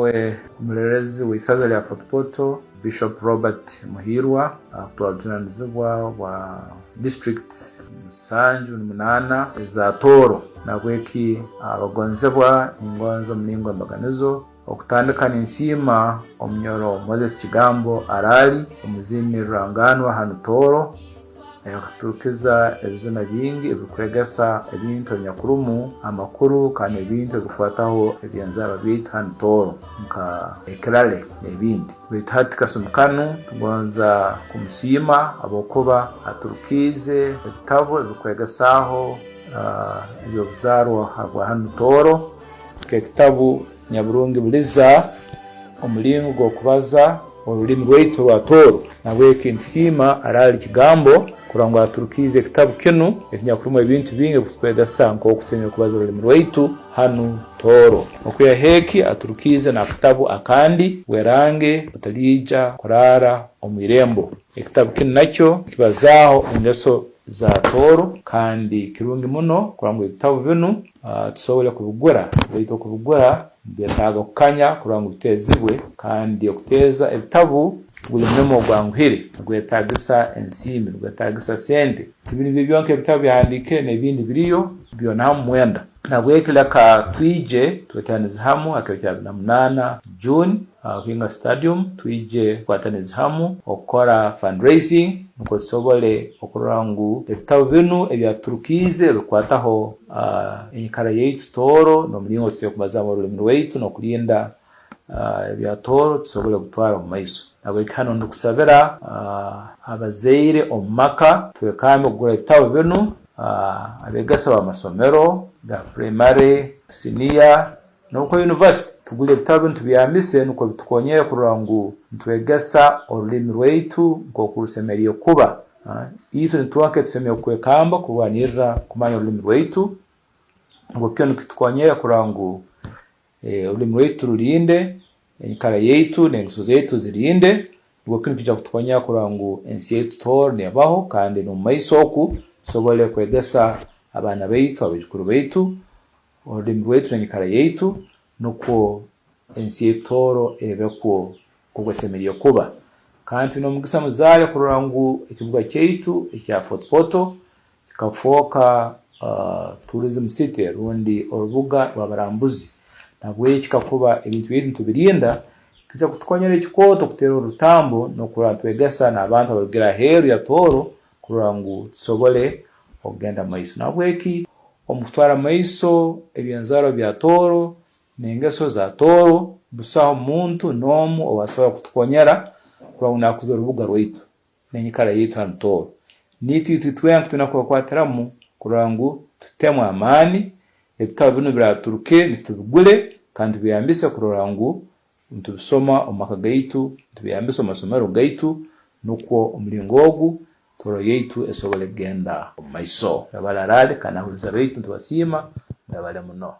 Umulelezi w'isaza lya Fort Portal Bishop Robert Muhirwa akutwalunanizibwa wa district 78 za Toro nabweki abagonzebwa ingonzo mningo mbaganizo okutandikana ensima omnyoro Moses Kigambo arali omuzini ruranganwa hano Toro kutukiza ebizina bingi ebikwegesa ebintu nyakurumu amakuru kandi ebintu bikwataho ebyanzaba bitu hano Toro nka ekirale n'ebindi bitati kasumukanu tugonza kumusima abokuba aturukize ebitabo ebikwegesaho ibyo bizarwa hagwa hano Toro kitabu nyaburungi buliza omulingo gwo kubaza olulimi rwaitu rwa Toro nabweki nsima arali Kigambo kurangwa aturukize kitabu kinu ekinyakurumu ebintu bingi kukwegesa nko okutsenya kubaza olulimi rwaitu hano Toro okuya heki aturukize na kitabu akandi werange utalija kurara omwirembo ekitabu kinu nakyo kibazaho ingeso za Toro kandi kirungi muno kurangwa ebitabu binu tusobole kubugura bito kubugura byetaga kukanya kurangwa bitezibwe kandi okuteza ebitabu buli memo gwanguhire gwetagisa ensimi gwetagisa sente ibintu byonke ebitabu byandike n'ebindi biriyo byo na mwenda nabwekila ka twije twetaniza hamu akabya na 8 June hinga stadium twije kwataniza hamu okora fundraising nuko sobole okurangu ebitabu binu ebyaturukize bikwataho enkara yaitu Toro no mlingo tse kubaza mu rulimi rwaitu no kulinda ebya Toro tusobole gutwara mu maiso nabwekano ndukusabira abazeire omumaka twekambe okugura ebitabu binu abegasa ba masomero ga primary senior nuko university tugule ebitabu ntubyamise nuko bitukonyera kurangu ntwegasa olulimi rwaitu ngo kurusemeriyo kuba izo nitwake tusemeye kwekamba kubanira kumanya olulimi rwaitu ngo kyo kitukonyera kurangu olulimi rwaitu rulinde enkara yaitu n'engeso zaitu zirinde ngo kyo kija kutukonyera kurangu ensi yaitu Toro nebaho kandi no maiso oku sobole kwegesa abana baitu abijukuru baitu olulimi rwaitu n'enkara yaitu nuko ensi yaitu Toro ebeko kugwesemeriyo kuba kandi no mugisa muzale kurangu ekibuga cyaitu ekya Fort Portal kikafoka tourism city rundi orubuga rwabarambuzi nabwe kikakuba ebintu bintu tubirinda kija kutukonyera ekikoto kutera urutambo no kuratwegesa n'abantu abagira heru ya Toro kurangu tusobole ogenda maiso nabweki omutwara maiso ebyanzaro bya Toro n'engeso za Toro busaho muntu nomu obasaba kutukonyera kurangu nakuza urubuga rwaitu n'enyikara yitu hano Toro niti twenka tunakwatiramu kurangu tutemu amani ebitabu bino biraturuke nitubigule kandi biyambise kurangu ntubisoma omaka gaitu tubiyambise amasomero gaitu nuko omlingogu Toro yaitu esobole genda maiso abalarale kana huliza baitu tubasima abale muno.